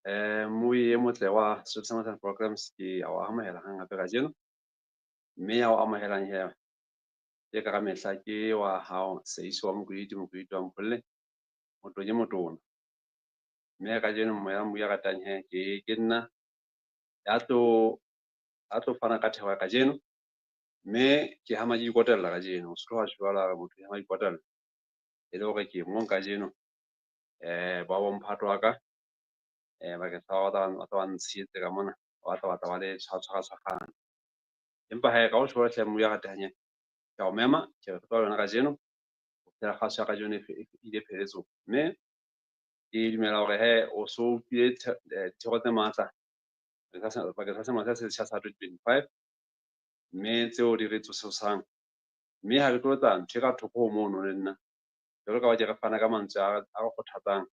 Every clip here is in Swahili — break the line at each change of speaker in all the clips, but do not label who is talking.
Mmui e motle wa Setswana Programs ke a o amohela hangape kajeno, mme ya o amohelang hee ke ka mehla ke wa hao Seiso wa Mokwedi wa Mpholle Motona Motona. Mme kajeno moya mbui ya ratang hee ke nna ya tlo fana ka theho ya kajeno, mme ke hama ke ikotella kajeno o se tloha jwala motho ya hama ikotella e le hore ke mong kajeno ba bomphato wa ka bakeng sa wa tla wa ntshiyetse ka mona wa tla ba le tshwara empa hee ka ho tjhohle mbui ya ratang ke a o mema ke re tloha yona kajeno ho phela kgaso ya kajeno e ile pheletsong, mme ke dumela hore hee o so utlwile dithero tse matla bakeng sa selemo se setjha sa 2025, mme tseo di re tsososang, mme ha re tlo etsa ntho e ka thoko ho mono le nna jwalo ka ba ke re fana ka mantswe a re kgothatsang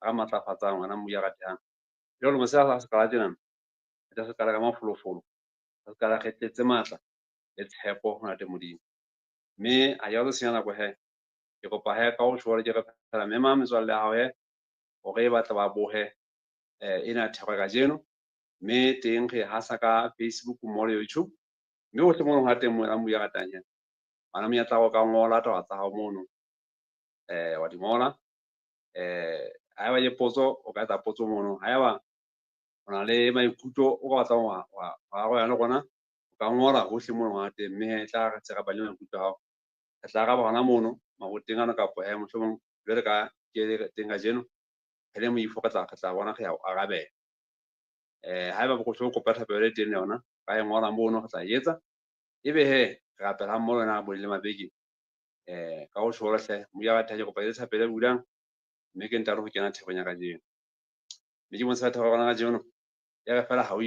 a matlafatsang hona mbui ya ratehang. Jwale mosela se qala tjena re tla se qala ka mafolofolo, re qala re tletse matla le tshepo ho nate Modimo, mme ha ya ho senya nako hee ke kopa hee ka ho jwale ke re phela mema metswalle ya hao hee hore ba tla ba bohe ena thero kajeno, mme teng re hasa ka Facebook mmoho le YouTube, mme hohle mono ha teng mona mbui ya ratang hee bana monyetla o ka ngola taba tsa hao mono wa di ngola ha eba le potso o ka etsa potso mono, ha eba o na le maikutlo o ka batlang wa arohanya le rona o ka ngola hohle mono ha teng, mme e tla re tse rapanye maikutlo a hao re tla araba hona mono maboteng ana kapo mohlomong jwale ka ke le teng kajeno re le moifo re tla bona re a o arabela. Ha eba bokgotsi o kopa thapelo le teng le yona ra e ngola mono re tla e etsa, ebe hee re rapela ha mmoho le wena bo le mabeke ka ho tjhohle mbui ya ratang ke kopa e thapelo e bulang, mme ke ntano ho kena thekong ya kajeno, mme ke mosebetsi wa rona kajeno e re fela ha o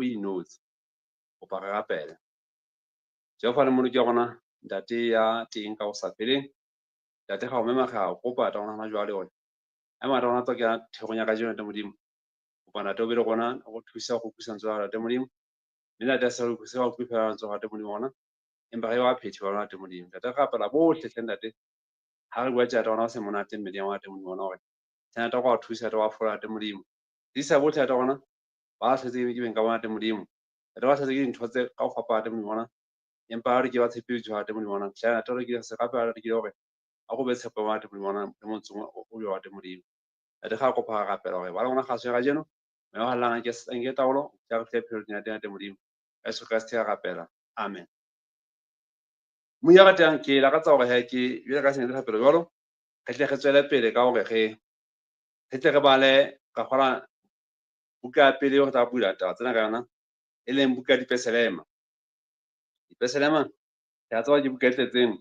inotse kopa re rapele. Jehova le moloki wa rona ntate ya teng ka ho sa feleng, ntate ra o mema ra o kopa ta hona jwale hore ha ngata rona tlo kena thekong ya kajeno ntate Modimo, kopa ntate o be le rona o thusa ho kgutliswa ntse wa ntate Modimo, mme ntate a se re se wa fela ntse wa ntate Modimo rona empa re wa phethe wa ntate Modimo. Ntate re rapela bohle hle ntate ha re bua tjena rona se monate mmeleng wa ntate Modimo rona hore tjena ta wa thusa ta wa fola ntate Modimo, di sa bohle ta rona ba hlotse ke beng ka bona ntate Modimo, ntate ba hlotse ke dintho tse ka ho fapana ntate Modimo rona, empa ha re ke ba tshepetse ha ntate Modimo rona hle ntate re ke se rapela re ke hore a go be tshepo wa ntate Modimo rona le motsong o le wa ntate Modimo. Ntate ga kopa ha rapela hore ba le rona kgaso ya kajeno mme wa hallang nke taolo ya re hle phelo ya ntate Modimo ka Jesu Kriste ya rapela, amen. Mo ya ratang ke lakatsa hore hee ke jwale ka senye thapelo jwalo re tle re tswele pele ka hore re tle re bale ka kgola buka ya pele ho tla bula taba tsena ka yona e leng buka ya Dipeselema. Dipeselema ke a tseba ke buka e tletseng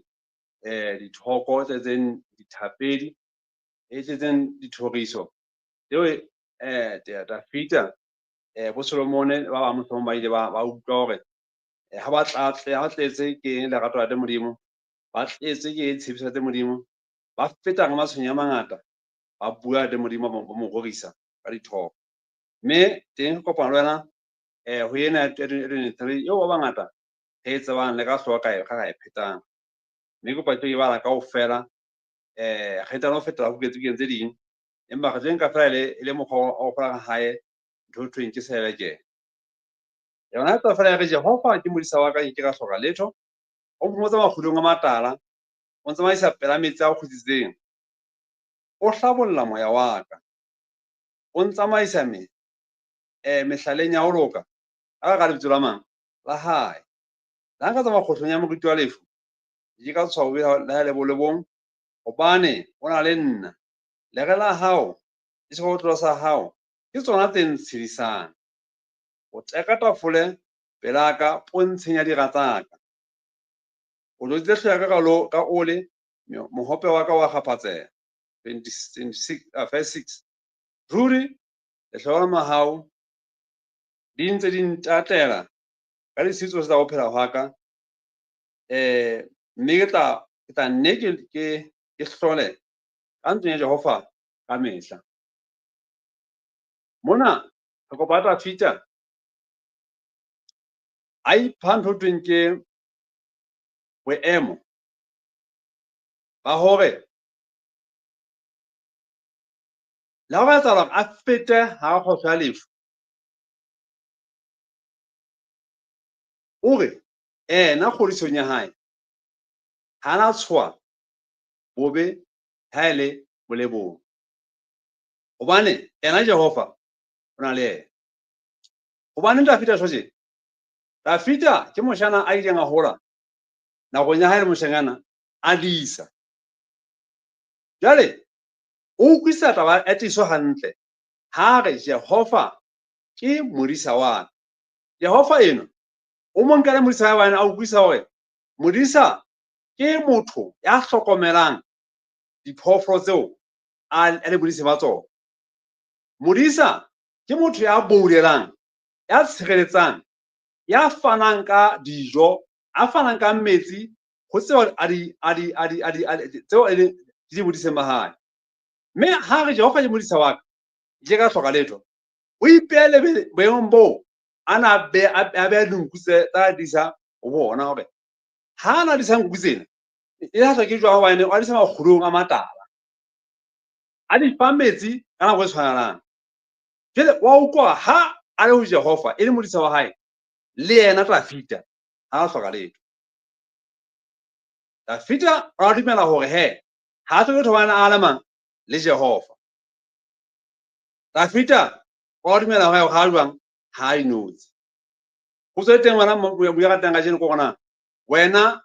dithoko, e tletseng dithapedi, e tletseng dithoriso tseo Dafita bo Solomone ba bang mohlomong ba ile ba utlwa hore ha ba tletse ke lerato la ntate Modimo, ba tletse ke tshepiso ya ntate Modimo, ba feta ka matshwenyeho a mangata, ba bua ntate Modimo ba mo rorisa ka dithoko. Mme teng kopana le wena ho ena ya 2023 eo ba bangata re e tsebang le ka hloka ka e phetang, mme kopa ke bala kaofela re tla no fetela ho bukeng tse ding, empa re tlo nka fela e le mokgwa o gola hae ntho ho thweng ke seleke yona tsa fela re Jehova ke modisa wa ka ke ka hloka letho, o mmotsa makgulong a matala, o ntsamaisa pela metsi a kgutsitseng, o hlabolla moya wa ka, o ntsamaisa mehlaleng ya ho loka ka lebitso la mang la hae. La nka tsamaya kgohlong ya moruti wa lefu ke ka tshwao le ha le bolebong, hobane o na le nna, lere la hao le sekotlolo sa hao ke tsona tse ntshedisang. O teka tafole pelaka pontsheng ya dira tsaka, o jodile hlooho ya ka ole, mohope wa ka wa kgaphatseha. 26 verse 6. Ruri lehlohonolo la hao di ntse di ntatela ka lesitso se tsa bophelo hwa ka, mme ke tla nne ke hlole ka ntlong ya Jehova ka mehla. Mona re kopa Dafita a ipha ntho tweng ke boemo ba hore la go etsahala a fete ha go tshwa lefu o re ena kgodisong ya hae hana tshwa bobe ha ele bolebong hobane ena Jehova o na le ena hobane Dafita tshotse Dafita ke moshana a ileng a hola nakong ya hae le moshanyana a disa jale o utlwisa taba ya tiso hantle ha re Jehova ke modisa wa Jehova eno o monkela modisa wa bana a utlwisa hore modisa ke motho ya hlokomelang diphoofolo tseo a le bodise ba tsona modisa ke motho ya boulelang ya tshireletsang ya fanang ka dijo a fanang ka metsi ho tseo tseo di bodiseng ba hae mme ha re Jehova ke modisa wa ka je ka hloka letho o ipeele boemong boo ana be a be dinku tsa disa o bona hore ha na disa nku tsena e ha ke jwa hobane a disa makgulong a matala a di fa metsi ka nako e tshwanelang jele wa utlwa ha a le ho Jehova e le modisa wa hae le yena Dafita ha a hloka letho Dafita a dumela hore he ha se letho bana a lemang le Jehova Dafita a dumela hore ha jwang ha inotsi go se teng wena mo ya ratang ga jeno ko gona wena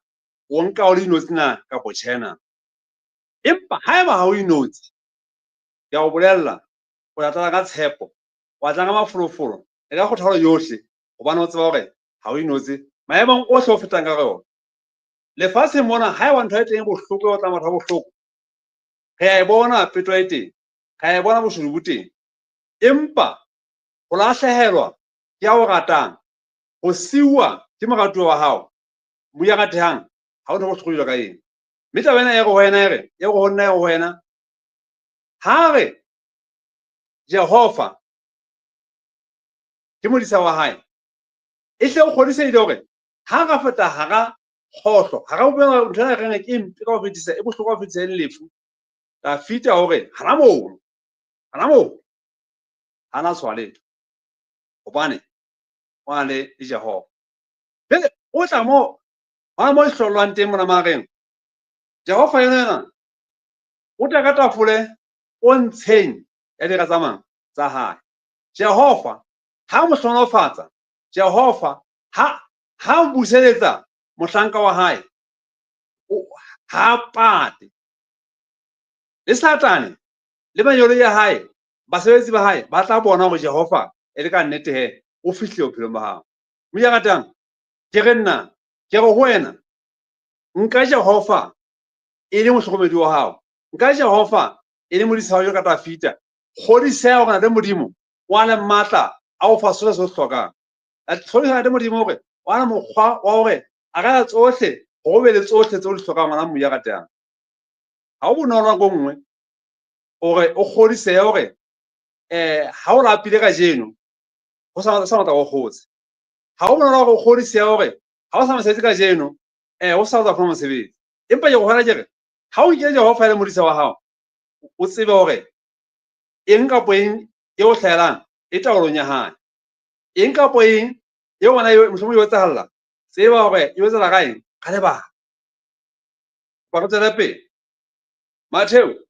o nka o le inotsi na ka botshena empa ha eba ha o inotsi ya o bolella o ya tla ka tshepo wa tla ka mafolofolo e ka go thalo yohle gobane o tseba hore ha o inotsi maemong o hle o fetang ka yona lefatshe mona ha eba ntho e teng bohloko o tla motho bohloko re a e bona petwa e teng ga e bona boshodu bo teng empa go lahlehelwa ke ya o ratang go siwa ke moratuwa wa hao mo ya ratehang ha o no go tlhogoilwa ka eng mme taba ena e go wena e go nna e go wena ha re Jehova ke modisa wa hae e hle o kgodiseile hore ha ga feta ha ga kgotlo ha ga bua ntho ya reng ke mpe ka ho fetisa e bohloko ho fetisa le lefu Dafita hore hana moo hana tshwa letho hobane o na le Jehova bele o tla mo ha mo hlolwang teng mona mareng Jehova yena o tla ka tafole o ntsheng ya dira tsamang tsa hae Jehova ha mo hlonofatsa Jehova ha buseletsa mohlanka wa hae ha pate le Satane le manyolo ya hae basebetsi ba hae ba tla bona hore Jehova e le ka nnete he o fihlile bophelong ba hao mo ya ratang ke re nna ke go wena nka Jehova e le mohlokomedi wa hao nka Jehova e le modisa wa ka Dafita kgodisa hore na le modimo wa le matla a o fa sole se hlokang a tlhola le modimo hore wa na mokgwa wa hore a ka tsohle go be le tsohle tse o di hlokang ngwana mo ya ratang ha o bonolo go nngwe hore o kgodise hore ha o lapile ka jeno go sa motla go kgotse ha o bonolo go kgodise hore ha o sa mosebetsi ka jeno o sa tla fona mosebetsi empa ke go hana jere ha o nke Jehova le modisa wa hao o tsebe hore eng kapo eng e o hlahelang e taolong ya hae eng kapo eng e ona e mohlomong e etsahala tseba hore e etsala kae ka lebaka ba go tsela pele Matthew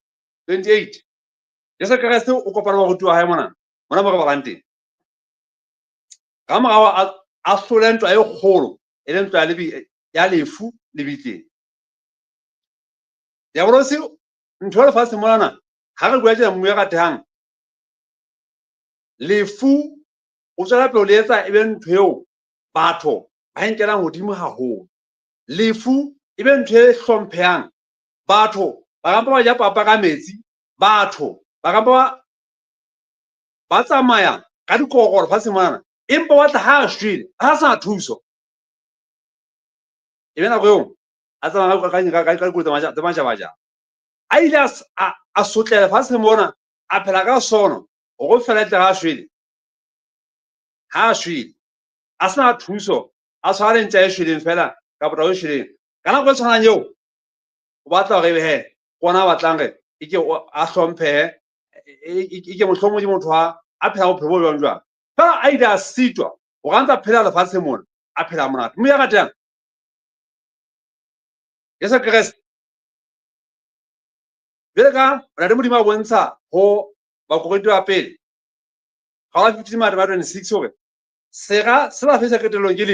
28 Yesu Kriste o kopana go tua hae mona mo re ba bang teng ka morago a hlole ntwa e kgolo e le ntwa ya lefu le bitleng ya borosi ntho le fatshe mona ha re bua tjena mo ya ratehang lefu o tswela pele le etsa ebe ntho eo batho ba enkelang hodimo haholo lefu ebe ntho e hlomphehang batho ba ka ba ja papa ka metsi batho ba ka ba tsamaya ka dikokoro fatshe mona empa wa tla ha shwele ha sa thuso e bena go a tsamaya ka dikotsi tsa matjhabatjha a ile a sotlela fatshe mona a phela ka sono go fela tle ha shwele a sena thuso a tshwara ntja e shweleng fela ka botao e shweleng ka nako e tshwanang eo o batla gore ebe he gona batlang ge e ke a hlomphehe ke mohlomong motho a phela bophelo bo jwang jwang fela a ile a sitwa o gantsa phela lefatshe mona a phela monate mo ya ratang Yesu Kreste bjale ka rate modimo a bontsha go Bakorinte wa pele ga wa 15:26 gore sega se ba fetsa qetellong ke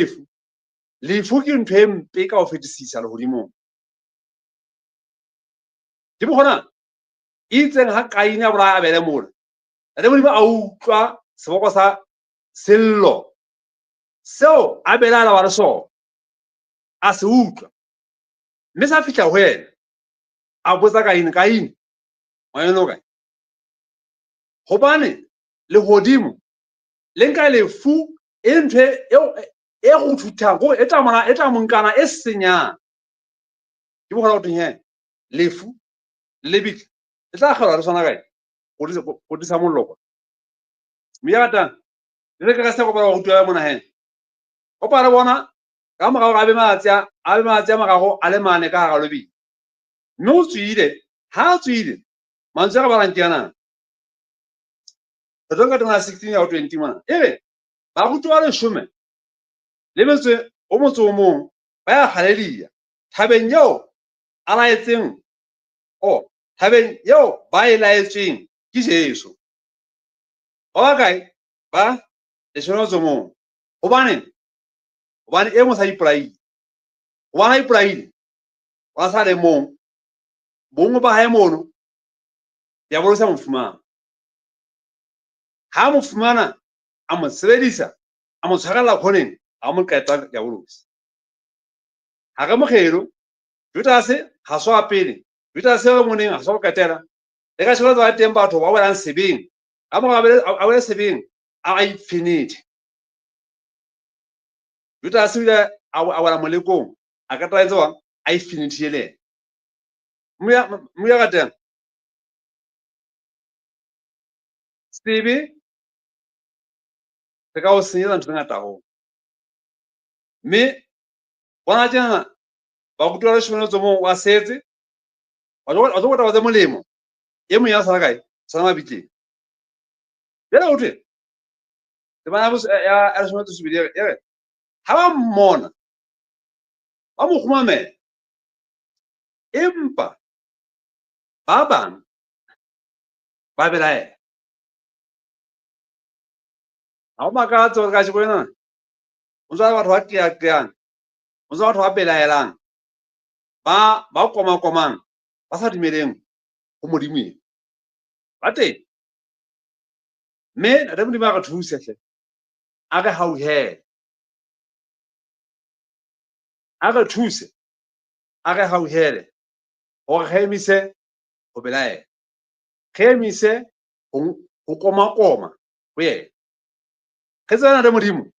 lefu ke ntho e mpe ka ho fetisisa lehodimong ke mo gona itseng ha Kaine a bolaya Abele mona rate modimo a utlwa seboko sa sello seo Abele a lawa le sona a se utlwa mme sa fihla ho yena a botsa Kaine ngwana kae hobane lehodimo le nka lefu e ntho e go thuthang go e tla monkana e senyang ke bogona go teng lefu le bitla le tla kgelwa le sona kae go disa molloko mme ya ratang le ka se go ba go tuwa mona go pa re bona ka morago ga be matsi a morago a le mane ka ga lobi mme o tswile ha a tswile mantswe ga ba rang ke yana re ka tona 16 ya 20 mana ebe ba go tuwa le shome le metse o motse o mong ba ya haleluya thabeng yeo a laetseng thabeng yeo ba e laetsweng ke Jesu ba kae ba leshome motse o mong hobane e mo sa ipolaile gobana ipolaile wa sa le mong ba hae mono ya bolosa mofumana ha mo fumana a mo sebedisa a mo tshwarela khoneng a mo qeta ya bolosa ha ka mogelo Judase ha so a pele Judase o moneng ha so go qetela le ka sheba tsa teng batho ba welang sebeng a mo a wele sebeng a infinite Judase ile a wela molekong a ka tla etsa a infinite ele mo ya ka teng sebe se ka o senyetsa ntho ngata go mme bona tjena ba go tuwa leshome tso mo wa setse wa tlo go tsa molemo e mo ya sala kae sana mabitleng bjale o thwe le bana ya leshome tso sebedi ere ha ba mmona ba mo kgumamela empa ba bang ba belaela ha o makatse gore ka sheko ena o ntse batho ba qeaqeang o ntse batho ba belaelang ba komakomang ba sa dumeleng go modimong ba teng mme re modimo a re thuse hle a re hauhele a re thuse a re hauhele gore re emise go belaela re emise go komakoma go yena ge tsena re modimo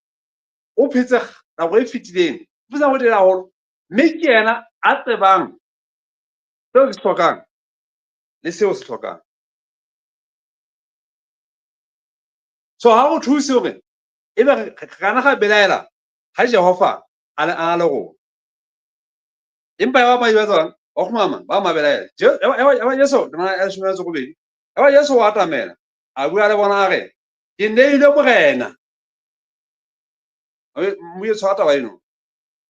o phetse nako e fetileng o phetse go dira haholo mme ke yena a tsebang seo ke se tlhokang le seo se tlhokang so ha go thuse gore e be kana ga belaela ga Jehova a le go empa ya ba tswang wa go mama ba mabelaela ya Jesu dina ya shuma tso go bedi ya Jesu wa atamela a bua le bona a re ke neile morena mo ye tshwata ba eno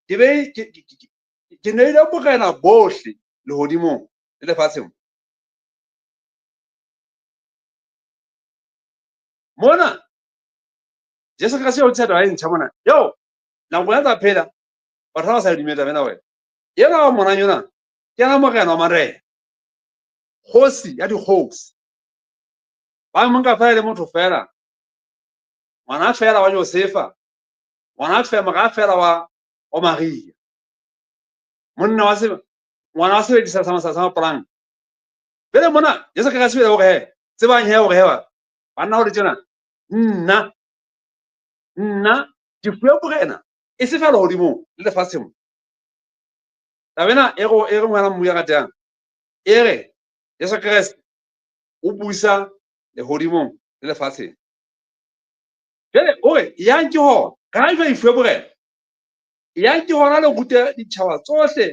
ke neile morena bohle lehodimong le lefatsheng mona Jesu ka se o tshata ba ntšha mona yo nako ya tsa phela batho ba sa dumela bena wena yena wa mona yona ke na morena wa marena kgosi ya dikgosi ba mo nka fela le motho fela ngwana fela wa Josefa ngwana fela wa Maria monna wa se ngwana wa sebedisa sama plan bele mona Jesu ka se bele gore tsebang he gore hewa bana hore tjena nna ke fuwe borena e se fela hodimo le lefatsheng tabena e re ngwana mmuya ka teng e re Jesu Kriste o buisa lehodimong le lefatsheng jale ore yang ke hona ka jwa e fuwe borena yang ke hona le rute ditšhaba tsohle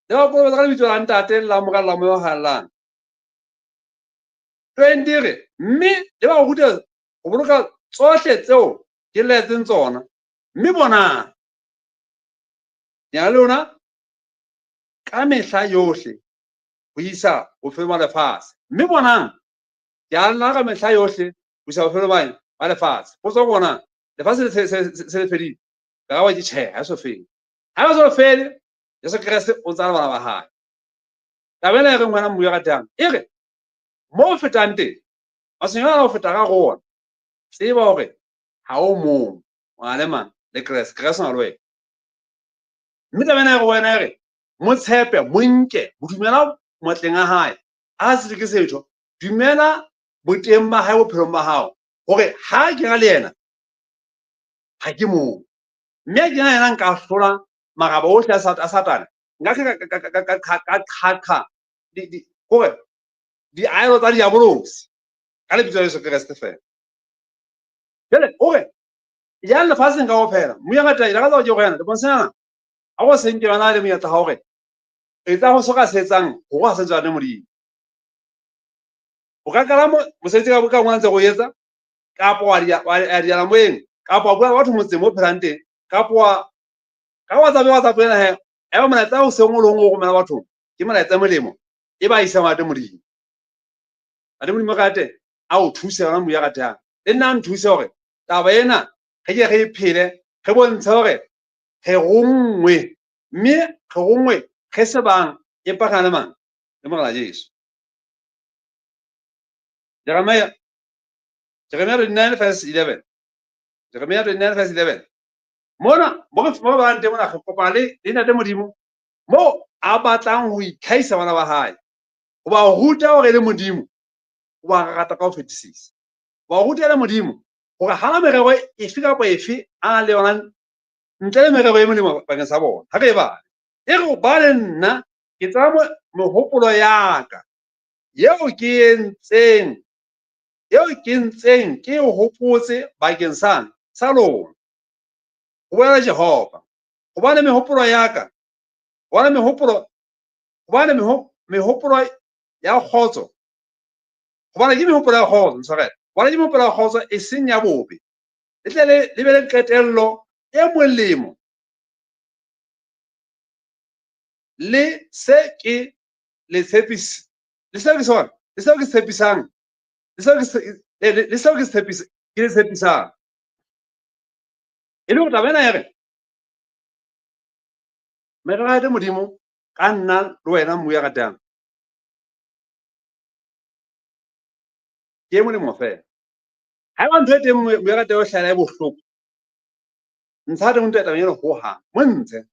le ba ka lebitso la ntate la morala mo hallang 20 re mme le ba go ruta go boloka tsohle tseo ke letseng tsona mme bona ya lona ka mehla yohle go isa bofelo ba lefatshe mme bonang ya lona ka mehla yohle go isa bofelo ba lefatshe go tswa bona lefatshe se le fedile ka ba ke tjhe ha so fele ha ba so fele Yesu Kriste o tsala bana ba hae tabela re ngwana mmuya ratang e re mo fetang teng a se ngwana o feta ga go ona tseba hore ha o mo ngwana man le Kriste na lwe mme tabela re wena re mo tshepe mo nke mo dumela motleng a hae a se ke setho dumela boteng ba hae bophelong ba hao hore ha ke ga le yena ha ke mo mme ke ga yena nka hlola magaba ohle a satana nka ka hore diaelo tsa diabolosi ka lebitso la Yesu Kriste fela jale ore ya lefatsheng kaofela moya ngata ila ka tsa go yena le bonsana a go senke bana le monyetla ga gore e tsa go soka se etsang go go a setswane modimo o ka kala mosebetsi ka ngwana ntse go etsa kapo wa diala moeng kapo wa bua batho motseng mo phelang teng kapo wa WhatsApp ena he eba molaetsa o seng o leng go romela bathong ke molaetsa molemo e ba isa ngate modimo ate modimo gate a o thuse yona moya gatang le nna nthuse hore taba ena ge ke ge e phele ge bontshe hore ge gongwe mme ge gongwe ge se bang e pagana mang le mogala Jesu Jeremiah 29:11 Jeremiah 29:11 mona mo ba ntse mona go kopa le ntate modimo mo a batlang ho ikhaisa bana ba hae go ba ruta hore le modimo o ba rata ka ho fetisisa ba ruta le modimo gore hana merero efe kapa efe a le yona ntle le merero e molemo bakeng sa bona ha re ba e re ba le nna ke tsaya megopolo ya ka yeo ke ntseng ke hopotse bakeng sa lona go bolela Jehova gobane megopolo ya ka gobane megopolo ya kgotso gobane ke megopolo ya kgotso ntshwarela gobane ke megopolo ya kgotso e seng ya bobe le tle le be le qetello e molemo le se ke le tshepisang e le go tabena ya re meragate modimo ka nna le wena mmuya gatang ke e molemo fela ha ba ntho e teng moya gate o hlala e bohloko ntsha teng ntho tabeng eno ho hang mo ntshe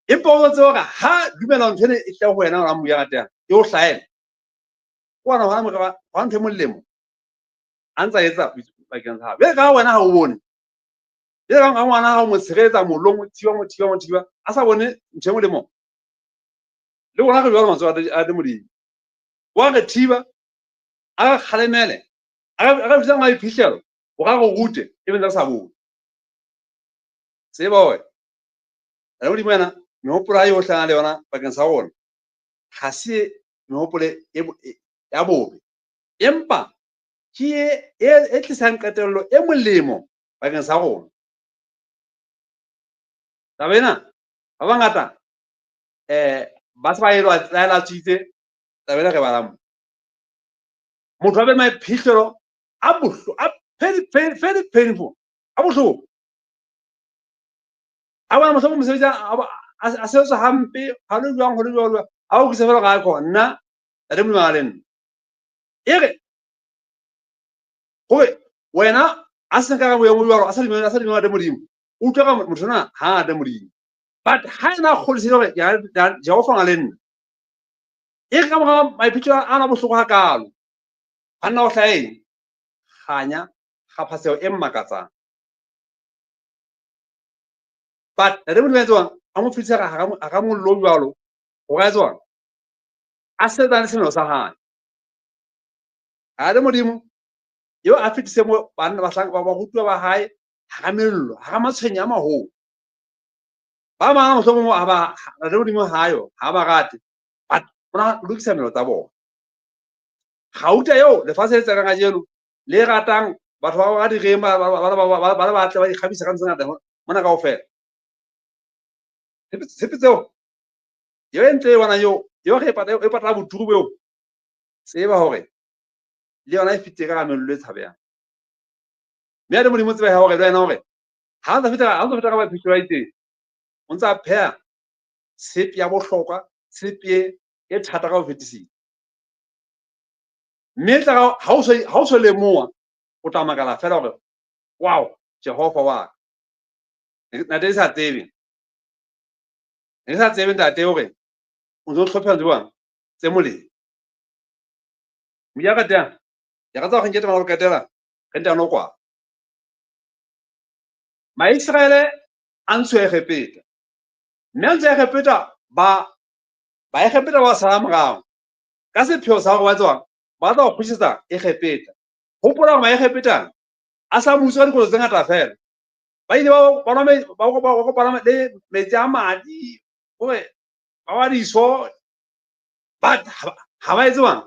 empa o tse hore ha dumela ntho ene e tle ho wena ona mmuya gatang e o hlahela kwana hona moraba wa ntho e molemo a ntsa etsa bakeng sa be ka wena ha o bone le ka ngwana ha o mo tshegetsa molong mo thiba a sa bone ntho e molemo le gona re jwalo matsoa a le modimo wa re thiba a kgalemele a bitsa nga iphihlelo o ka go rute e bentse sa bone tseba hore le modimo wena megopolo a yo hlanga le yona bakeng sa rona ga se megopolo ya bobe empa ke e tlisang qetello e molemo bakeng sa rona taba ena ba bangata ba se ba elwa tlaela tsitse taba ena re balang motho a be maiphihlelo a very painful a bohloko a bona mohlomong mosebetsi a sebetsa hampe ga le jwang go le jwalo a o kise fela ga a kgona nna tate modimo ga le nna e re gore wena a se ka ga boemo jwalo a sa dimela tate modimo o utlwa ka motho ona ha ate modimo but ha ena a kgodisitse gore Jehova nga le nna e re ka moga maiphihlelo a na bohloko ga kalo ga nna o hlaeng ganya kgaphasego e mmakatsang but tate modimo a tswang a mo fitlhega ga ka mollo jwalo go ka tswang a setsane semelo sa gae tate modimo yo a fetise mo banna ba rutiwa ba hae ga mello ga matshwenyo a magolo ba bangwe mohlomongwe tate modimo gayo ga ba rate but bona lokisa melo tsa bona gauta eo lefatshe le tsekang a jeno le ratang batho ba direng ba le batle ba ikgabisa ka ntse ngata mona kaofela tshepe tseo yo e ntle bona yo ge e patala boturu beo tseba hore le yona e fitse ka mello e tshabeyang mme ya le modimo tseba hore le wena hore ha ntse feta ka maphelo a iteng o ntse a pheha tshepe ya bohlokwa tshepe e thata ka ho fetisisa mme tla ha o so lemoa o tla makala fela hore wow Jehova wa na de sa tsebe ne sa tsebe ntate hore o ntso tlhophela jwang tse moleng ya ka teng ya ka tsa go nketela go ketela ge ntano kwa Maisraele a ntse e repeta mme a ntse e repeta ba e repeta ba sala morao ka sepheo sa gore ba tswang ba tla go khušisetsa e repeta gopola gore ba e repetang a sa mmuso ka dikolo tse ngata fela ba ile ba kopana le metsi a madi gore ba ba diso but ha ba etswang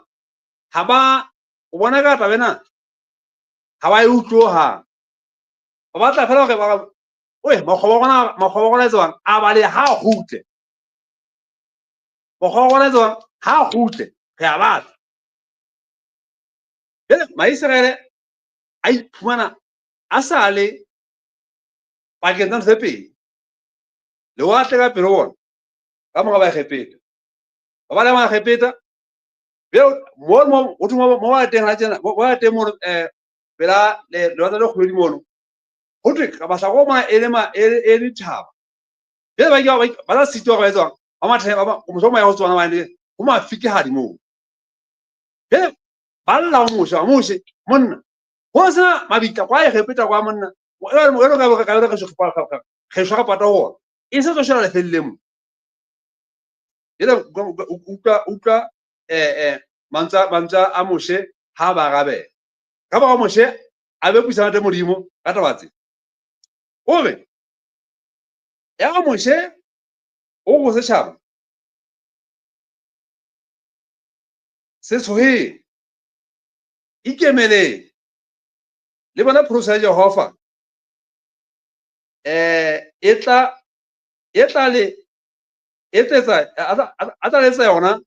ha ba o bona ka tabena ha ba e utlwoha ba batla fela gore ba oe makgoba gona etswang a bale ha hutle makgoba gona etswang ha hutle re a batla jale Maiseraele a iphumana a sa le pakeng tsa ntho tse pedi lewatle ka pele bona ka moga ba egepeta ba bale ba egepeta mo ba teng ha tsena mo ba teng mo pela lewatle le kgwedi mono go thwe ka batla go mona e le thaba jale ba tla sitwa go etswang ba matlheba moso mo ya go tswana ba ne go mafikihadi moo jale ba lla go mose wa mose monna go sena mabitla kwa egepeta kwa monna kgeso ka pata gona e se tlo shela lefelele mo jale utlwa mantswe a moshe ha ba gabela ka ba moshe a be puisana te modimo ka tabatse ore ya ga moshe o go setšhaba se tshogeng ikemeleng le bona pholoso ya Jehova e tla letsa yona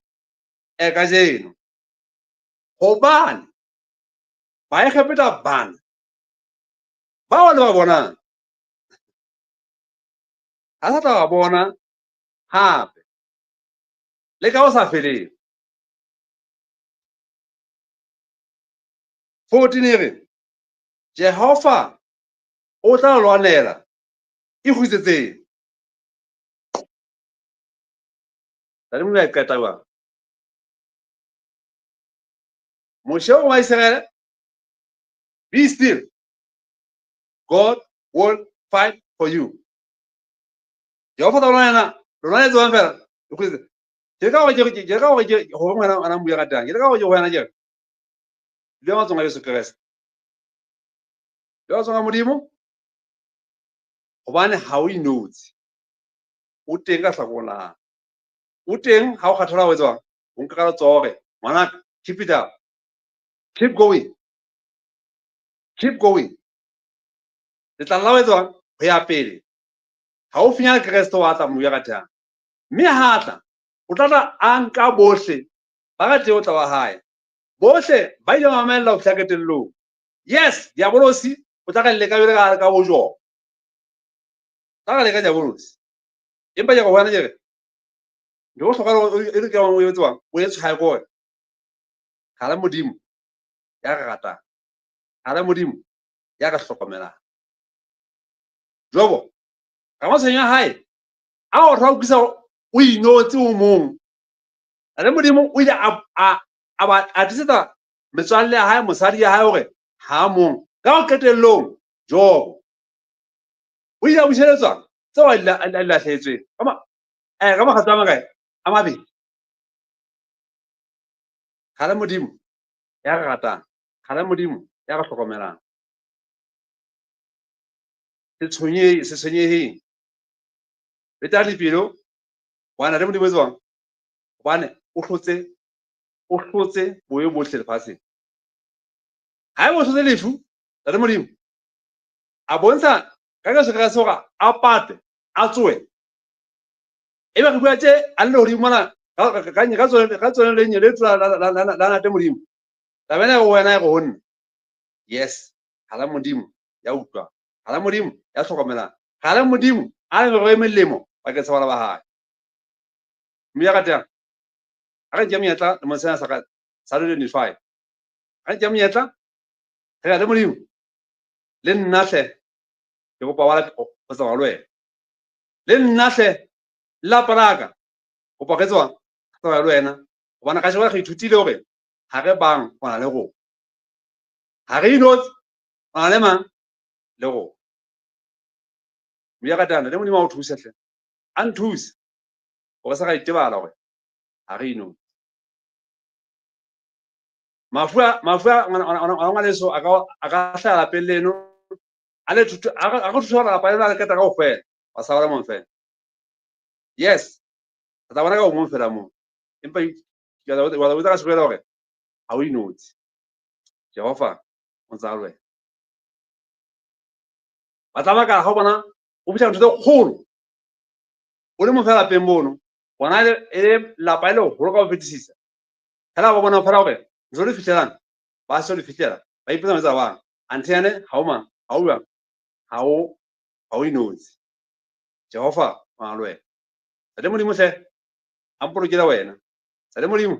ka jeno gobane ba egepeta bana bao le ba bonang ga sa tla ba bona gape le ka go sa feleng 14 e re Jehova o tla lwanela e go itsetseng tadimo ya qeta jwang moshe o Maiseraele be still God will fight for you Jehova tla lwana le tswang fela e go itsetse ke ka go ngwana ana mbuya ka tang ke ka go go yana jere le matsonga Yesu Kriste le matsonga modimo gobane ha o inotse o teng ka hlakolang o teng ha o kgathala ho etswang o nka ka letsoge ngwanaka keep it up keep going le tla la ho etswang ho ya pele ha o finya Kriste wa tla mo ya ka tang mme ha tla o tla a nka bohle ba ka teo tla wa hae bohle ba ile mamella ho hlaketellong yes diabolosi o tla ka le ka bele ka bojo tla le ka diabolosi empa ja go bona jere go hloka e re ka o etswang o etse ha go khala modimo ya ga rata khala modimo ya ka hlokomela jobo ka mo senya hae a o ra ukisa o inotse o mong ale modimo o ile a tsetsa metswalle ya hae mosadi ya hae hore ha mong ka go qetellong jobo o ile a buseletswa tseo a lahlehetsweng ka makgatlo a makae a mabedi khala modimo ya re ratang khala modimo ya re hlokomelang se tshwenyeheng le tla dipelo wana le modimo etswang gobane o hlotse o hlotse boye bohle lefatsheng. Ha bo hlotse lefu ntate Modimo a bontsha ka ka se ga a pate a tsoe e ba re bua tse a le hore mona ka tsone le nyeletso la ntate Modimo la bana go wena go honna. Yes, hala Modimo ya utlwa, hala Modimo ya hlokomela, hala Modimo a re go emelemo ba ke tswala ba hae. Mme ya ratang a re ja meetla le mosena sa ka sa 25 a ja meetla re ya le Modimo le nna hle ke go pa wala go tswa le wena le nna hle la paraka go pa ke tswa le wena go bona ka shwa go ithutile hore ha re bang bona le go ha re inotse a le mang le go mme ya ratang le Modimo a o thusa hle a nthusa go sa ga itebala hore ha re inotse mafua ngwana leso a ka hlala peleno a le thuto a go thusa la pa le ka go fela wa sa mo fela. Yes ta bona ka mo fela mo empa ke wa ka se hore ha o inotse Jehova o tsalwe ba tla ka ga bona o bitsa ntho tse kgolo o le mo fela peng bono bona le la pa le go ka o fetisisa hela ba bona fela hore ntse le fihlelang ba se le fihlela ba ipona metsa bang antene ha o mang ha o bang ha o inotse Jehova wa lwe le Modimo hle a mpolokela wena le Modimo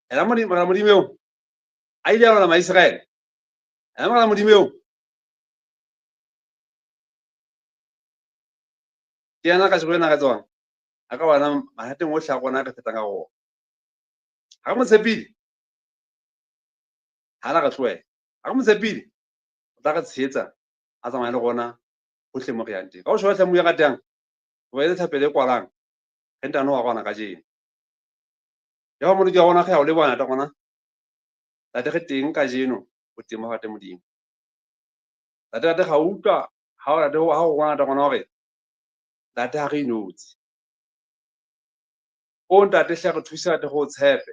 ela Modimo a ile a ma Israel ela Modimo ke yana ka se go na ka tswana a ka bana mahateng o hla gona ka fetang ka go ga mo tshepile ha la ka tloela ga mo tshepile o tla ka tshetsa a tsamaya le gona go hle mo re yang teng ka o shwa hle mo ya gatang o ba ile thapele kwalang ge ntano wa gona ka jeno ya mo di ya gona ge o le bona ta gona la ge teng ka jeno o teng mo gate Modimo la ga utlwa ha o la ha o gona ta gona hore la ga re inotse o ntate hle go thusa te go tshepe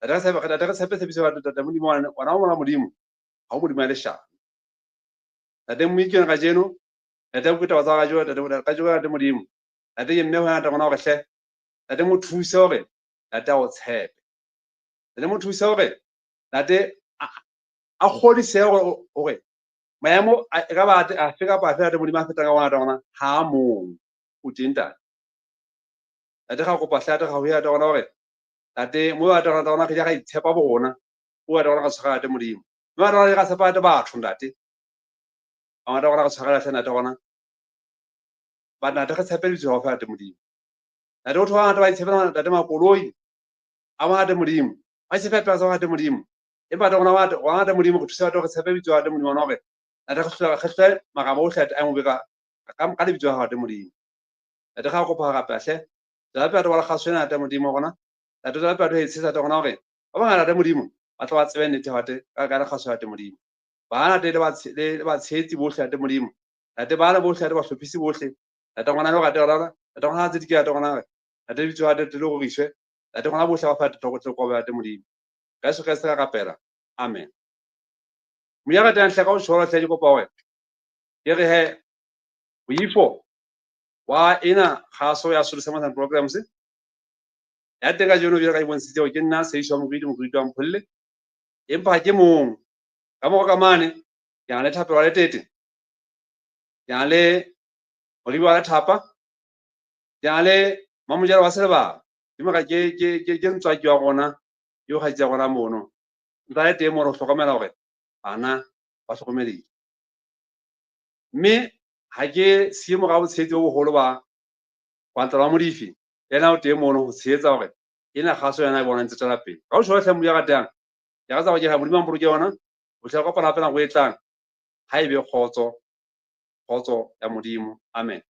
la ga tshepe tshepiso wa tata Modimo wana o mona Modimo ha o Modimo le sha la teng mo ikeng ga jeno la teng go taba tsa ga jo ka jo ga Modimo la teng mme ho ta gona gore hle la teng mo thusa hore la ta o tshepe le mo thusa hore la te a kgodise hore maemo a ka ba a fika pa fela Modimo a feta ka gona ta gona ha mo o tenta la te ga go pa hlata ga ho ya ta gona hore la te mo wa ta gona ga ga itshepa bo gona o wa ta gona ga tshwara te Modimo mo wa ta gona ga tshepa te batho ndate a wa ta gona ga tshwara hlana ta gona ba na te ga tshepa ditso ga fa te Modimo la te o thwa ta ba itshepela ta te makoloi a ba te Modimo a se feta tsa ga te Modimo e ba ta gona wa te Modimo go thusa te go tshepa ditso ga te Modimo na hore la te go hlwa magama o hlata a mo be ka ditso ga te Modimo la te ga go pa ga pahle la pe a wala ga swena te Modimo gona la te pe a e tshisa te gona hore ba bangata te Modimo ba tla ba tsebe nnete hate ka ga ga swena te Modimo ba na te le ba tshetsi bohle te Modimo la te ba na bohle te ba hlophisi bohle la te gona le ga te rara la te gona tse di ke te gona la te bitso ga te le go riswe la te gona bohle ba fa te tlhokotse go ba te Modimo ka se ka se ka pela amen mo ya ga tang hle ka o shora hle di kopa wena ke re he boifo wa ina khaso ya solution programs ya teng ka jono ka ibontshitse ke nna se iswa mo wa mpholle empa ke mong ka mo ka mane ya le thapelo le tete ya le oli wa thapa ya le mamojalo wa seleba ke mo ka ke ntswa ke wa gona yo ga tsa gona mono nta le teng mo re hlokomela hore ana ba hlokomeledi mme ha ke siemo ga botshetsi bo bogolo ba kwantla wa modifi ena o teng mono go tshetsa hore ena gaso yana e bona ntse tsela pele ka o shwa hle mo ya gatang ya ga tsa go ga modimo mboloke yona o tla kopana pela go etlang ha ebe kgotso ya Modimo amen.